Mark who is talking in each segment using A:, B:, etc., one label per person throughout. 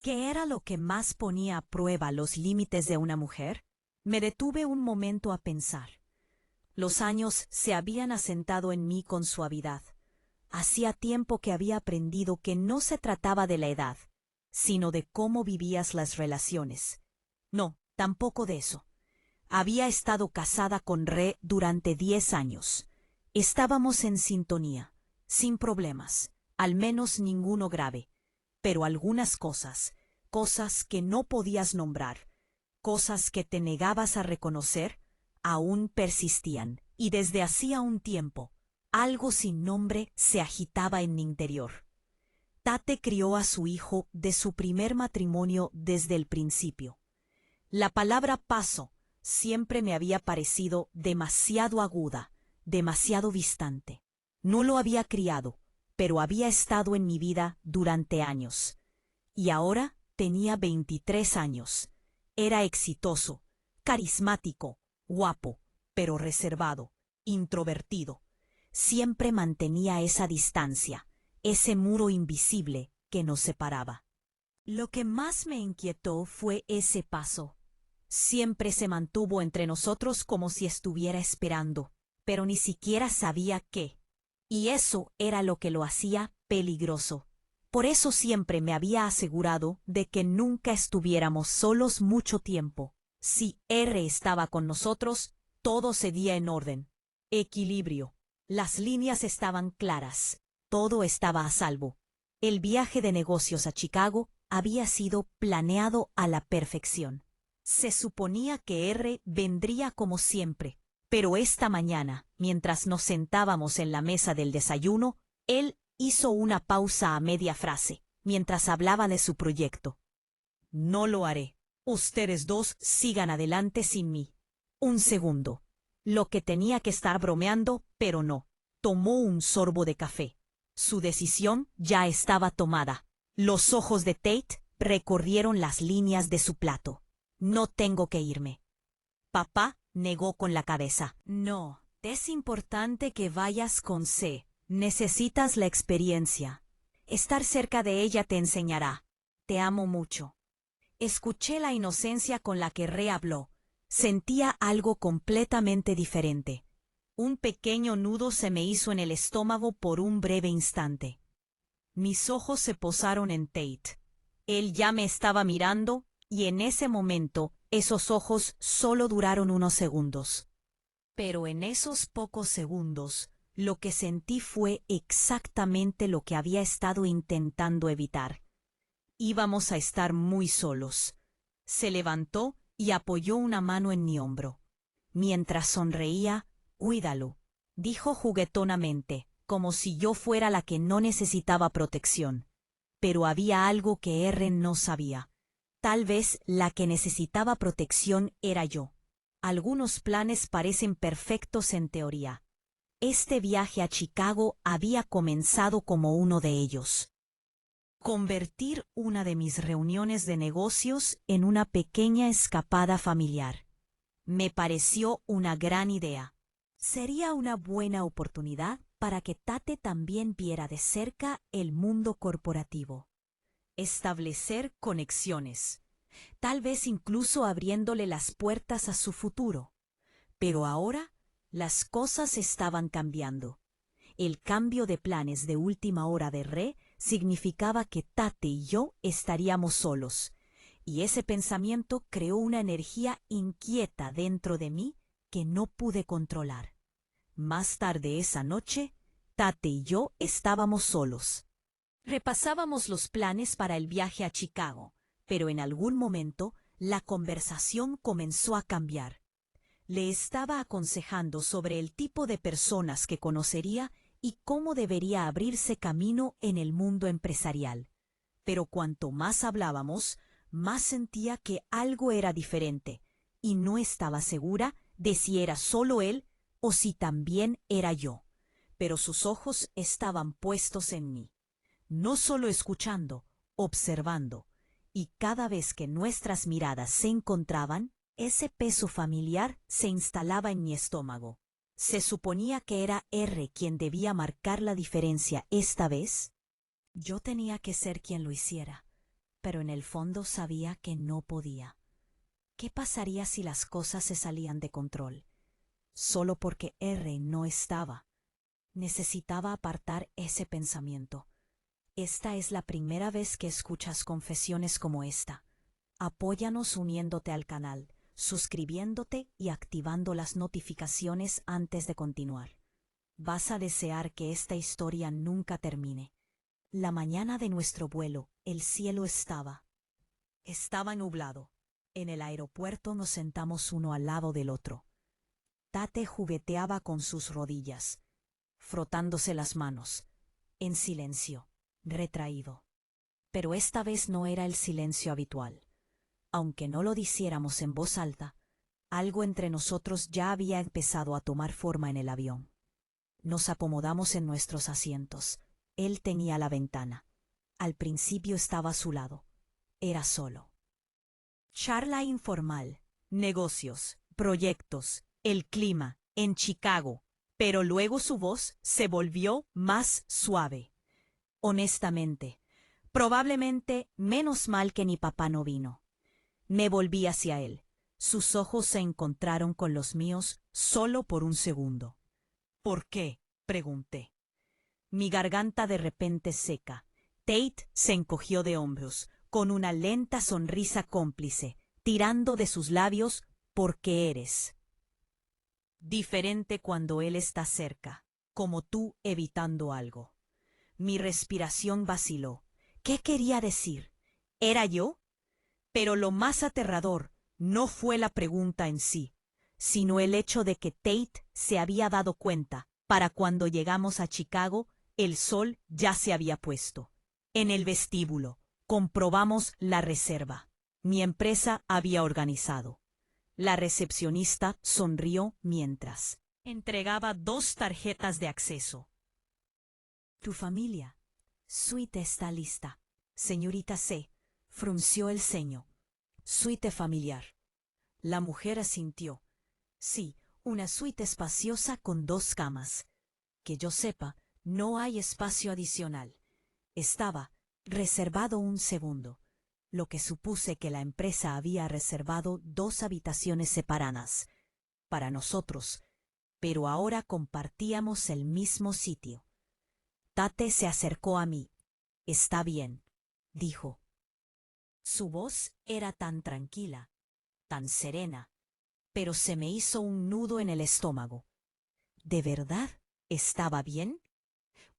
A: ¿Qué era lo que más ponía a prueba los límites de una mujer? Me detuve un momento a pensar. Los años se habían asentado en mí con suavidad. Hacía tiempo que había aprendido que no se trataba de la edad, sino de cómo vivías las relaciones. No, tampoco de eso. Había estado casada con Re durante 10 años. Estábamos en sintonía, sin problemas, al menos ninguno grave. Pero algunas cosas, cosas que no podías nombrar, cosas que te negabas a reconocer, aún persistían, y desde hacía un tiempo, algo sin nombre se agitaba en mi interior. Tate crió a su hijo de su primer matrimonio desde el principio. La palabra paso siempre me había parecido demasiado aguda, demasiado distante. No lo había criado, pero había estado en mi vida durante años. Y ahora tenía 23 años. Era exitoso, carismático, guapo, pero reservado, introvertido. Siempre mantenía esa distancia, ese muro invisible que nos separaba. Lo que más me inquietó fue ese paso. Siempre se mantuvo entre nosotros como si estuviera esperando, pero ni siquiera sabía qué. Y eso era lo que lo hacía peligroso. Por eso siempre me había asegurado de que nunca estuviéramos solos mucho tiempo. Si R estaba con nosotros, todo seguía en orden. Equilibrio. Las líneas estaban claras. Todo estaba a salvo. El viaje de negocios a Chicago había sido planeado a la perfección. Se suponía que R vendría como siempre, pero esta mañana, mientras nos sentábamos en la mesa del desayuno, él hizo una pausa a media frase, mientras hablaba de su proyecto. No lo haré. Ustedes dos sigan adelante sin mí. Un segundo. Lo que tenía que estar bromeando, pero no. Tomó un sorbo de café. Su decisión ya estaba tomada. Los ojos de Tate recorrieron las líneas de su plato. No tengo que irme. Papá negó con la cabeza. No, es importante que vayas con C. Necesitas la experiencia. Estar cerca de ella te enseñará. Te amo mucho. Escuché la inocencia con la que Re habló. Sentía algo completamente diferente. Un pequeño nudo se me hizo en el estómago por un breve instante. Mis ojos se posaron en Tate. Él ya me estaba mirando, y en ese momento esos ojos solo duraron unos segundos. Pero en esos pocos segundos, lo que sentí fue exactamente lo que había estado intentando evitar. Íbamos a estar muy solos. Se levantó y apoyó una mano en mi hombro. Mientras sonreía, cuídalo, dijo juguetonamente, como si yo fuera la que no necesitaba protección. Pero había algo que R no sabía. Tal vez la que necesitaba protección era yo. Algunos planes parecen perfectos en teoría. Este viaje a Chicago había comenzado como uno de ellos. Convertir una de mis reuniones de negocios en una pequeña escapada familiar. Me pareció una gran idea. Sería una buena oportunidad para que Tate también viera de cerca el mundo corporativo. Establecer conexiones, tal vez incluso abriéndole las puertas a su futuro. Pero ahora las cosas estaban cambiando. El cambio de planes de última hora de Re significaba que Tate y yo estaríamos solos, y ese pensamiento creó una energía inquieta dentro de mí que no pude controlar. Más tarde esa noche, Tate y yo estábamos solos. Repasábamos los planes para el viaje a Chicago, pero en algún momento la conversación comenzó a cambiar. Le estaba aconsejando sobre el tipo de personas que conocería y cómo debería abrirse camino en el mundo empresarial. Pero cuanto más hablábamos, más sentía que algo era diferente, y no estaba segura de si era solo él o si también era yo. Pero sus ojos estaban puestos en mí, no solo escuchando, observando, y cada vez que nuestras miradas se encontraban, ese peso familiar se instalaba en mi estómago. ¿Se suponía que era R quien debía marcar la diferencia esta vez? Yo tenía que ser quien lo hiciera. pero en el fondo sabía que no podía. ¿Qué pasaría si las cosas se salían de control? Solo porque R no estaba. Necesitaba apartar ese pensamiento. Esta es la primera vez que escuchas confesiones como esta. Apóyanos uniéndote al canal, suscribiéndote y activando las notificaciones antes de continuar. Vas a desear que esta historia nunca termine. La mañana de nuestro vuelo, el cielo estaba nublado. En el aeropuerto nos sentamos uno al lado del otro. Tate jugueteaba con sus rodillas, frotándose las manos, en silencio, retraído. Pero esta vez no era el silencio habitual. Aunque no lo diciéramos en voz alta, algo entre nosotros ya había empezado a tomar forma en el avión. Nos acomodamos en nuestros asientos. Él tenía la ventana. Al principio estaba a su lado. Era solo. Charla informal, negocios, proyectos, el clima, en Chicago. Pero luego su voz se volvió más suave. Honestamente, probablemente menos mal que mi papá no vino. Me volví hacia él. Sus ojos se encontraron con los míos solo por un segundo. ¿Por qué?, pregunté. Mi garganta de repente seca. Tate se encogió de hombros, con una lenta sonrisa cómplice, tirando de sus labios, porque eres diferente cuando él está cerca, como tú evitando algo. Mi respiración vaciló. ¿Qué quería decir? ¿Era yo? Pero lo más aterrador no fue la pregunta en sí, sino el hecho de que Tate se había dado cuenta. Para cuando llegamos a Chicago, el sol ya se había puesto. En el vestíbulo, comprobamos la reserva. Mi empresa había organizado. La recepcionista sonrió mientras entregaba 2 tarjetas de acceso. Tu familia. Suite está lista. Señorita C. frunció el ceño. Suite familiar. La mujer asintió. Sí, una suite espaciosa con 2 camas. Que yo sepa, no hay espacio adicional. Estaba reservado un segundo, lo que supuse que la empresa había reservado 2 habitaciones separadas para nosotros, pero ahora compartíamos el mismo sitio. Tate se acercó a mí. Está bien, dijo. Su voz era tan tranquila, tan serena, pero se me hizo un nudo en el estómago. ¿De verdad estaba bien?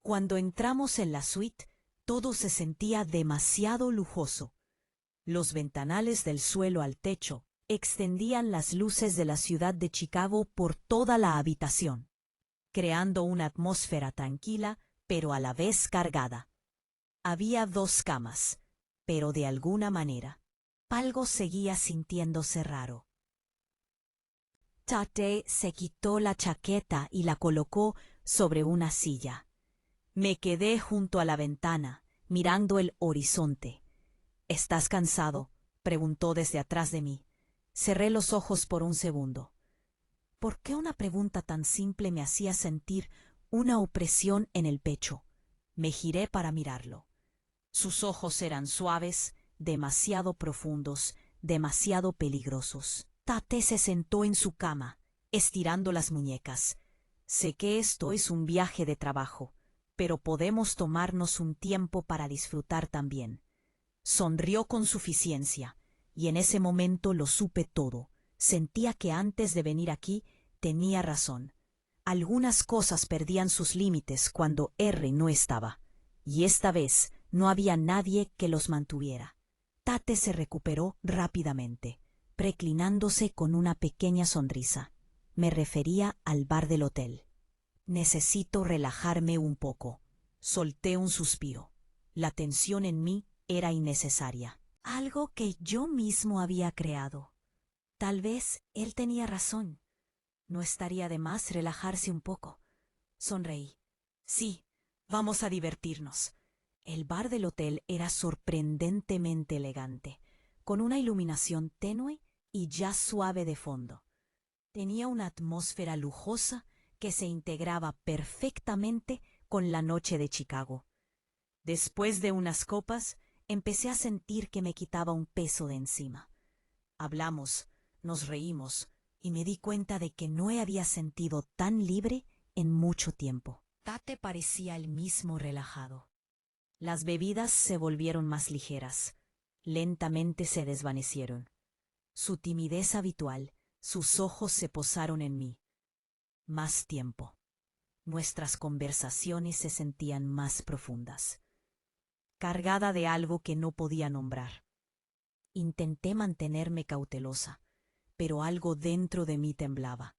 A: Cuando entramos en la suite, todo se sentía demasiado lujoso. Los ventanales del suelo al techo extendían las luces de la ciudad de Chicago por toda la habitación, creando una atmósfera tranquila, pero a la vez cargada. Había 2 camas, pero de alguna manera, algo seguía sintiéndose raro. Tate se quitó la chaqueta y la colocó sobre una silla. Me quedé junto a la ventana, mirando el horizonte. ¿Estás cansado?, preguntó desde atrás de mí. Cerré los ojos por un segundo. ¿Por qué una pregunta tan simple me hacía sentir una opresión en el pecho? Me giré para mirarlo. Sus ojos eran suaves, demasiado profundos, demasiado peligrosos. Tate se sentó en su cama, estirando las muñecas. Sé que esto es un viaje de trabajo, pero podemos tomarnos un tiempo para disfrutar también. Sonrió con suficiencia, y en ese momento lo supe todo. Sentía que antes de venir aquí tenía razón. Algunas cosas perdían sus límites cuando R no estaba, y esta vez no había nadie que los mantuviera. Tate se recuperó rápidamente, reclinándose con una pequeña sonrisa. Me refería al bar del hotel. Necesito relajarme un poco. Solté un suspiro. La tensión en mí era innecesaria. Algo que yo mismo había creado. Tal vez él tenía razón. No estaría de más relajarse un poco. Sonreí. Sí, vamos a divertirnos. El bar del hotel era sorprendentemente elegante, con una iluminación tenue y jazz suave de fondo. Tenía una atmósfera lujosa que se integraba perfectamente con la noche de Chicago. Después de unas copas, Empecé a sentir que me quitaba un peso de encima. Hablamos, nos reímos, y me di cuenta de que no me había sentido tan libre en mucho tiempo. Tate parecía el mismo relajado. Las bebidas se volvieron más ligeras. Lentamente se desvanecieron. Su timidez habitual, sus ojos se posaron en mí. Más tiempo. Nuestras conversaciones se sentían más profundas. Cargada de algo que no podía nombrar. Intenté mantenerme cautelosa, pero algo dentro de mí temblaba.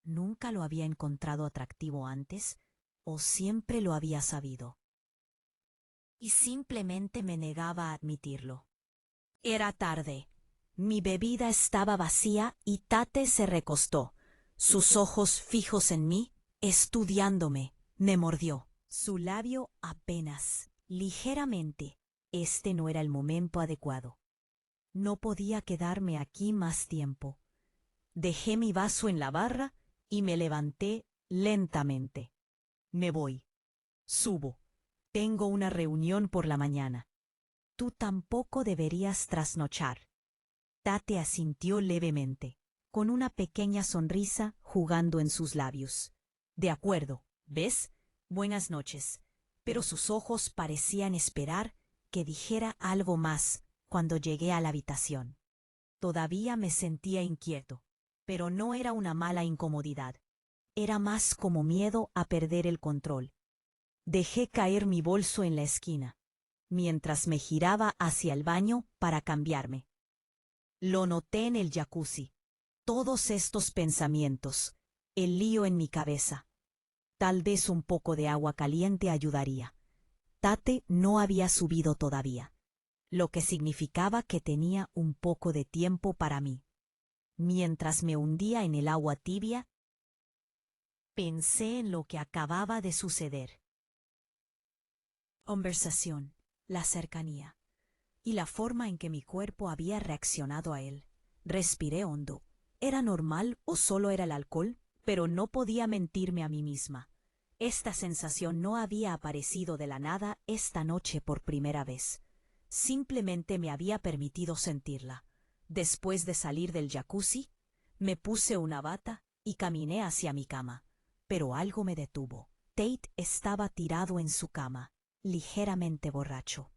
A: ¿Nunca lo había encontrado atractivo antes o siempre lo había sabido? Y simplemente me negaba a admitirlo. Era tarde. Mi bebida estaba vacía y Tate se recostó, sus ojos fijos en mí, estudiándome. Me mordió. Su labio apenas, ligeramente. Este no era el momento adecuado. No podía quedarme aquí más tiempo. Dejé mi vaso en la barra y me levanté lentamente. Me voy. Subo. Tengo una reunión por la mañana. Tú tampoco deberías trasnochar. Tate asintió levemente, con una pequeña sonrisa jugando en sus labios. De acuerdo, ¿ves? Buenas noches. Pero sus ojos parecían esperar que dijera algo más cuando llegué a la habitación. Todavía me sentía inquieto, pero no era una mala incomodidad. Era más como miedo a perder el control. Dejé caer mi bolso en la esquina, mientras me giraba hacia el baño para cambiarme. Lo noté en el jacuzzi. Todos estos pensamientos, el lío en mi cabeza. Tal vez un poco de agua caliente ayudaría. Tate no había subido todavía, lo que significaba que tenía un poco de tiempo para mí. Mientras me hundía en el agua tibia, pensé en lo que acababa de suceder. Conversación, la cercanía y la forma en que mi cuerpo había reaccionado a él. Respiré hondo. ¿Era normal o solo era el alcohol? Pero no podía mentirme a mí misma. Esta sensación no había aparecido de la nada esta noche por primera vez. Simplemente me había permitido sentirla. Después de salir del jacuzzi, me puse una bata y caminé hacia mi cama. Pero algo me detuvo. Tate estaba tirado en su cama, ligeramente borracho.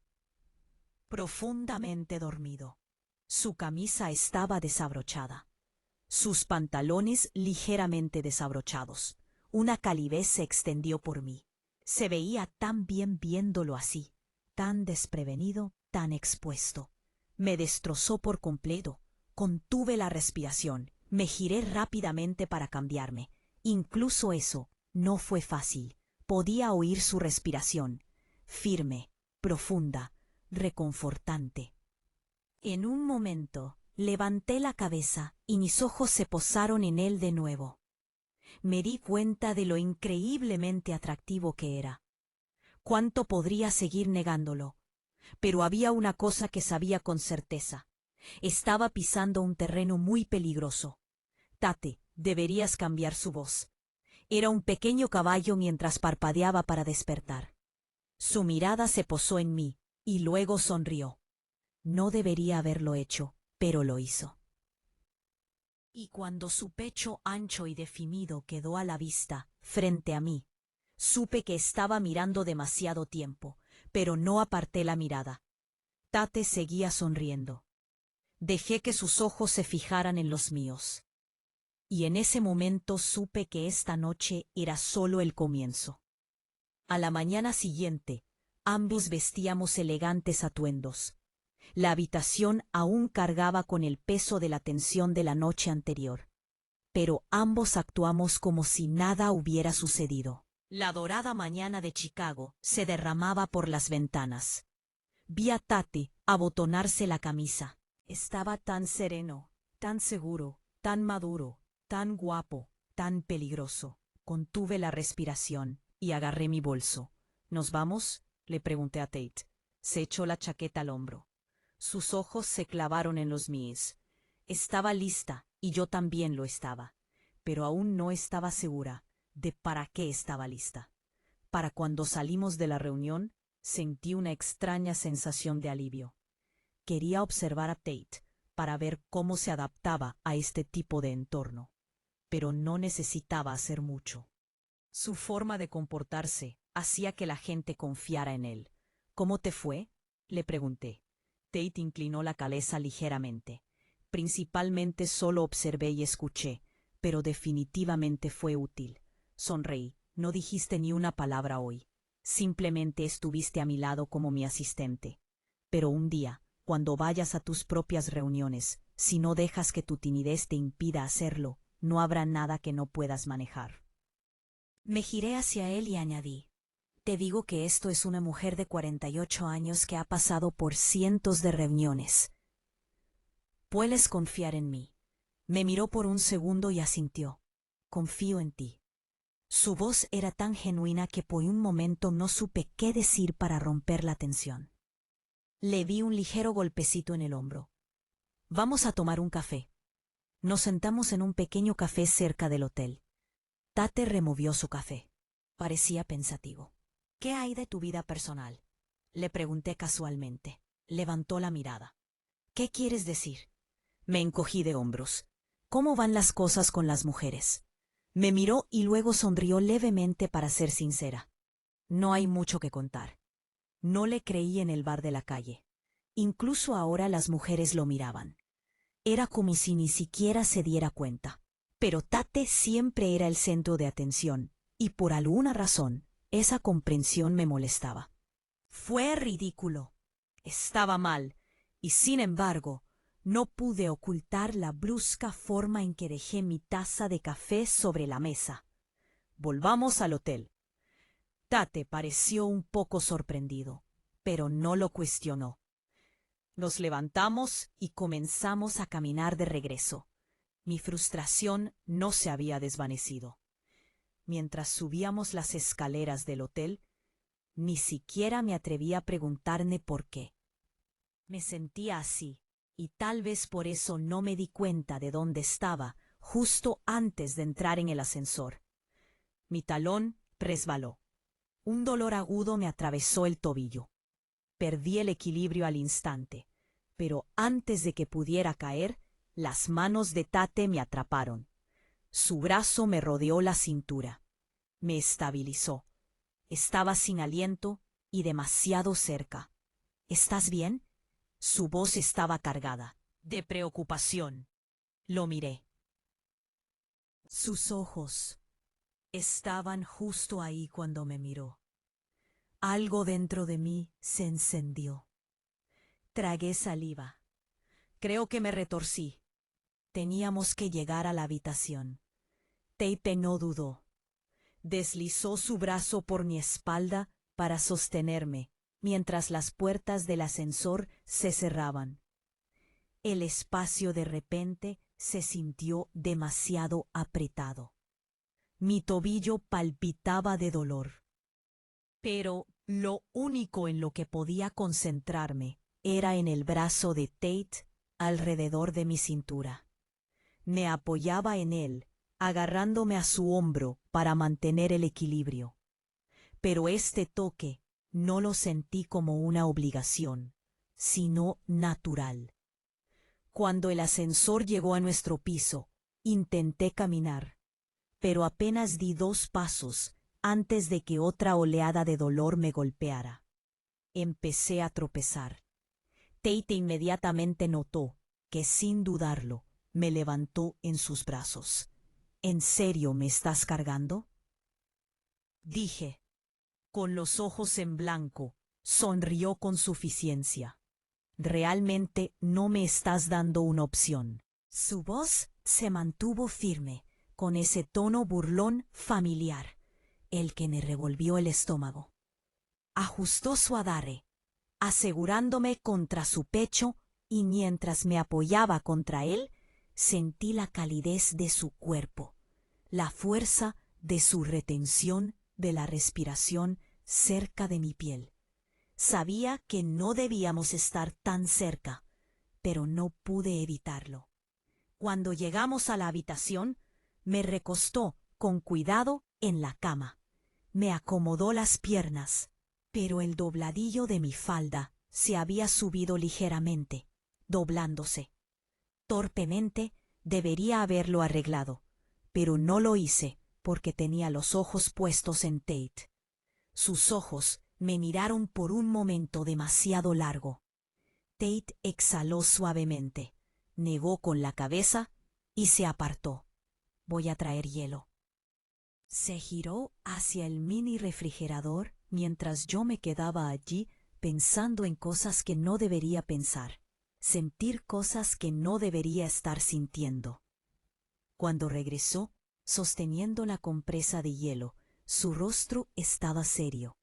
A: Profundamente dormido. Su camisa estaba desabrochada. Sus pantalones ligeramente desabrochados. Una calidez se extendió por mí. Se veía tan bien viéndolo así, tan desprevenido, tan expuesto. Me destrozó por completo. Contuve la respiración. Me giré rápidamente para cambiarme. Incluso eso no fue fácil. Podía oír su respiración, firme, profunda, reconfortante. En un momento, levanté la cabeza y mis ojos se posaron en él de nuevo. Me di cuenta de lo increíblemente atractivo que era. ¿Cuánto podría seguir negándolo? Pero había una cosa que sabía con certeza. Estaba pisando un terreno muy peligroso. Tate, deberías cambiar su voz. Era un pequeño caballo mientras parpadeaba para despertar. Su mirada se posó en mí, y luego sonrió. No debería haberlo hecho, pero lo hizo. Y cuando su pecho ancho y definido quedó a la vista, frente a mí, supe que estaba mirando demasiado tiempo, pero no aparté la mirada. Tate seguía sonriendo. Dejé que sus ojos se fijaran en los míos. Y en ese momento supe que esta noche era solo el comienzo. A la mañana siguiente, ambos vestíamos elegantes atuendos. La habitación aún cargaba con el peso de la tensión de la noche anterior. Pero ambos actuamos como si nada hubiera sucedido. La dorada mañana de Chicago se derramaba por las ventanas. Vi a Tate abotonarse la camisa. Estaba tan sereno, tan seguro, tan maduro, tan guapo, tan peligroso. Contuve la respiración y agarré mi bolso. ¿Nos vamos?, le pregunté a Tate. Se echó la chaqueta al hombro. Sus ojos se clavaron en los míos. Estaba lista, y yo también lo estaba. Pero aún no estaba segura de para qué estaba lista. ¿Para cuando salimos de la reunión? Sentí una extraña sensación de alivio. Quería observar a Tate para ver cómo se adaptaba a este tipo de entorno, pero no necesitaba hacer mucho. Su forma de comportarse hacía que la gente confiara en él. ¿Cómo te fue?, le pregunté. Tate inclinó la cabeza ligeramente. Principalmente solo observé y escuché, pero definitivamente fue útil. Sonreí. No dijiste ni una palabra hoy. Simplemente estuviste a mi lado como mi asistente. Pero un día, cuando vayas a tus propias reuniones, si no dejas que tu timidez te impida hacerlo, no habrá nada que no puedas manejar. Me giré hacia él y añadí: te digo que esto es una mujer de 48 años que ha pasado por cientos de reuniones. Puedes confiar en mí. Me miró por un segundo y asintió. Confío en ti. Su voz era tan genuina que por un momento no supe qué decir para romper la tensión. Le di un ligero golpecito en el hombro. Vamos a tomar un café. Nos sentamos en un pequeño café cerca del hotel. Tate removió su café. Parecía pensativo. ¿Qué hay de tu vida personal?, le pregunté casualmente. Levantó la mirada. ¿Qué quieres decir? Me encogí de hombros. ¿Cómo van las cosas con las mujeres? Me miró y luego sonrió levemente para ser sincera. No hay mucho que contar. No le creí en el bar de la calle. Incluso ahora las mujeres lo miraban. Era como si ni siquiera se diera cuenta. Pero Tate siempre era el centro de atención, y por alguna razón, esa comprensión me molestaba. Fue ridículo. Estaba mal, y sin embargo, no pude ocultar la brusca forma en que dejé mi taza de café sobre la mesa. Volvamos al hotel. Tate pareció un poco sorprendido, pero no lo cuestionó. Nos levantamos y comenzamos a caminar de regreso. Mi frustración no se había desvanecido. Mientras subíamos las escaleras del hotel, ni siquiera me atreví a preguntarme por qué. Me sentía así, y tal vez por eso no me di cuenta de dónde estaba justo antes de entrar en el ascensor. Mi talón resbaló. Un dolor agudo me atravesó el tobillo. Perdí el equilibrio al instante, pero antes de que pudiera caer, las manos de Tate me atraparon. Su brazo me rodeó la cintura. Me estabilizó. Estaba sin aliento y demasiado cerca. ¿Estás bien? Su voz estaba cargada de preocupación. Lo miré. Sus ojos estaban justo ahí cuando me miró. Algo dentro de mí se encendió. Tragué saliva. Creo que me retorcí. Teníamos que llegar a la habitación. Tate no dudó. Deslizó su brazo por mi espalda para sostenerme, mientras las puertas del ascensor se cerraban. El espacio de repente se sintió demasiado apretado. Mi tobillo palpitaba de dolor. Pero lo único en lo que podía concentrarme era en el brazo de Tate alrededor de mi cintura. Me apoyaba en él, agarrándome a su hombro para mantener el equilibrio. Pero este toque no lo sentí como una obligación, sino natural. Cuando el ascensor llegó a nuestro piso, intenté caminar, pero apenas di 2 pasos antes de que otra oleada de dolor me golpeara. Empecé a tropezar. Tate inmediatamente notó que, sin dudarlo, me levantó en sus brazos. ¿En serio me estás cargando?, dije. Con los ojos en blanco, sonrió con suficiencia. Realmente no me estás dando una opción. Su voz se mantuvo firme, con ese tono burlón familiar, el que me revolvió el estómago. Ajustó su adarre, asegurándome contra su pecho, y mientras me apoyaba contra él, sentí la calidez de su cuerpo, la fuerza de su retención de la respiración cerca de mi piel. Sabía que no debíamos estar tan cerca, pero no pude evitarlo. Cuando llegamos a la habitación, me recostó con cuidado en la cama. Me acomodó las piernas, Pero el dobladillo de mi falda se había subido ligeramente, doblándose. Torpemente debería haberlo arreglado, pero no lo hice porque tenía los ojos puestos en Tate. Sus ojos me miraron por un momento demasiado largo. Tate exhaló suavemente, negó con la cabeza y se apartó. Voy a traer hielo. Se giró hacia el mini refrigerador mientras yo me quedaba allí pensando en cosas que no debería pensar, sentir cosas que no debería estar sintiendo. Cuando regresó, sosteniendo la compresa de hielo, su rostro estaba serio.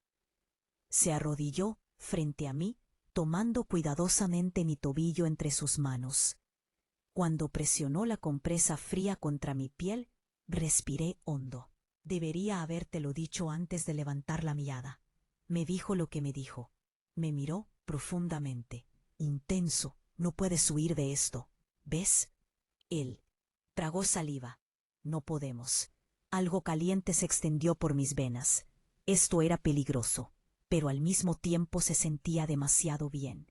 A: Se arrodilló frente a mí, tomando cuidadosamente mi tobillo entre sus manos. Cuando presionó la compresa fría contra mi piel, respiré hondo. Debería habértelo dicho antes de levantar la mirada. Me dijo lo que me dijo. Me miró profundamente. Intenso. No puedes huir de esto. ¿Ves? Él tragó saliva. No podemos. Algo caliente se extendió por mis venas. Esto era peligroso, pero al mismo tiempo se sentía demasiado bien.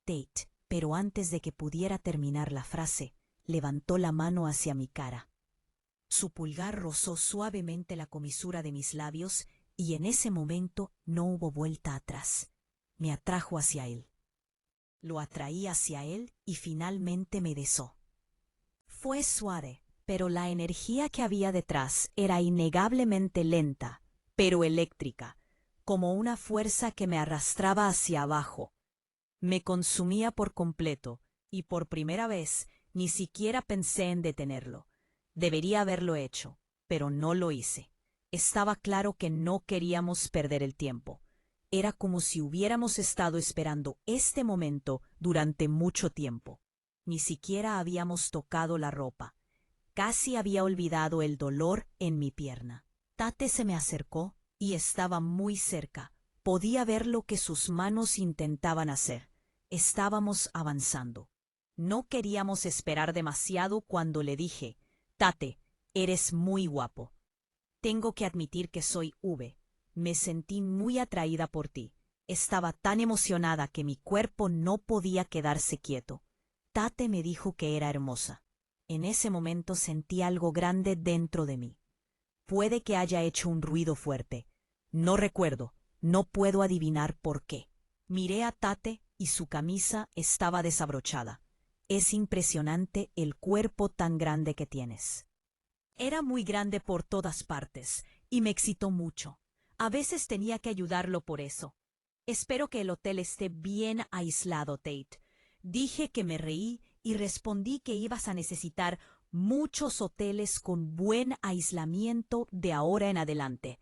A: Tate, pero antes de que pudiera terminar la frase, levantó la mano hacia mi cara. Su pulgar rozó suavemente la comisura de mis labios y en ese momento no hubo vuelta atrás. Me atrajo hacia él. Lo atraí hacia él y finalmente me besó. Fue suave, pero la energía que había detrás era innegablemente lenta, pero eléctrica, como una fuerza que me arrastraba hacia abajo. Me consumía por completo y por primera vez ni siquiera pensé en detenerlo. Debería haberlo hecho, pero no lo hice. Estaba claro que no queríamos perder el tiempo. Era como si hubiéramos estado esperando este momento durante mucho tiempo. Ni siquiera habíamos tocado la ropa. Casi había olvidado el dolor en mi pierna. Tate se me acercó y estaba muy cerca. Podía ver lo que sus manos intentaban hacer. Estábamos avanzando. No queríamos esperar demasiado cuando le dije: Tate, eres muy guapo. Tengo que admitir que soy V. Me sentí muy atraída por ti. Estaba tan emocionada que mi cuerpo no podía quedarse quieto. Tate me dijo que era hermosa. En ese momento sentí algo grande dentro de mí. Puede que haya hecho un ruido fuerte. No recuerdo, no puedo adivinar por qué. Miré a Tate y su camisa estaba desabrochada. Es impresionante el cuerpo tan grande que tienes. Era muy grande por todas partes y me excitó mucho. A veces tenía que ayudarlo por eso. Espero que el hotel esté bien aislado, Tate. Dije que me reí y respondí que ibas a necesitar muchos hoteles con buen aislamiento de ahora en adelante.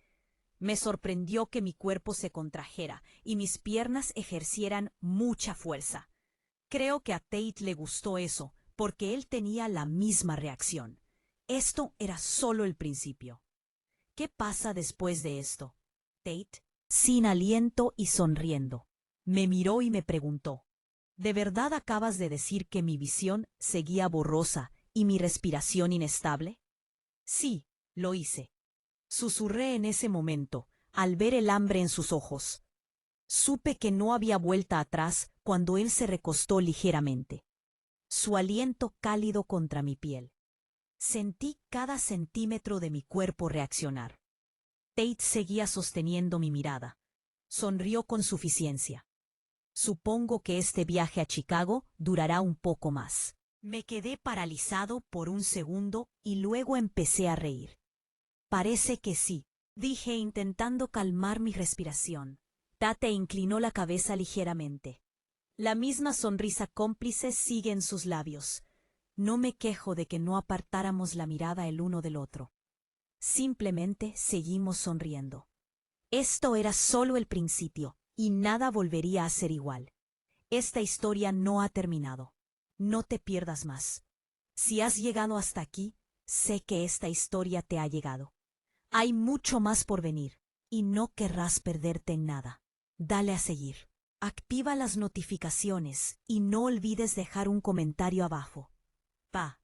A: Me sorprendió que mi cuerpo se contrajera y mis piernas ejercieran mucha fuerza. Creo que a Tate le gustó eso, porque él tenía la misma reacción. Esto era solo el principio. ¿Qué pasa después de esto? Tate, sin aliento y sonriendo, me miró y me preguntó: ¿de verdad acabas de decir que mi visión seguía borrosa y mi respiración inestable? Sí, lo hice. Susurré en ese momento, al ver el hambre en sus ojos. Supe que no había vuelta atrás cuando él se recostó ligeramente. Su aliento cálido contra mi piel. Sentí cada centímetro de mi cuerpo reaccionar. Tate seguía sosteniendo mi mirada. Sonrió con suficiencia. Supongo que este viaje a Chicago durará un poco más. Me quedé paralizado por un segundo y luego empecé a reír. Parece que sí, dije intentando calmar mi respiración. Tate inclinó la cabeza ligeramente. La misma sonrisa cómplice sigue en sus labios. No me quejo de que no apartáramos la mirada el uno del otro. Simplemente seguimos sonriendo. Esto era solo el principio, y nada volvería a ser igual. Esta historia no ha terminado. No te pierdas más. Si has llegado hasta aquí, sé que esta historia te ha llegado. Hay mucho más por venir, y no querrás perderte en nada. Dale a seguir. Activa las notificaciones y no olvides dejar un comentario abajo. Pa.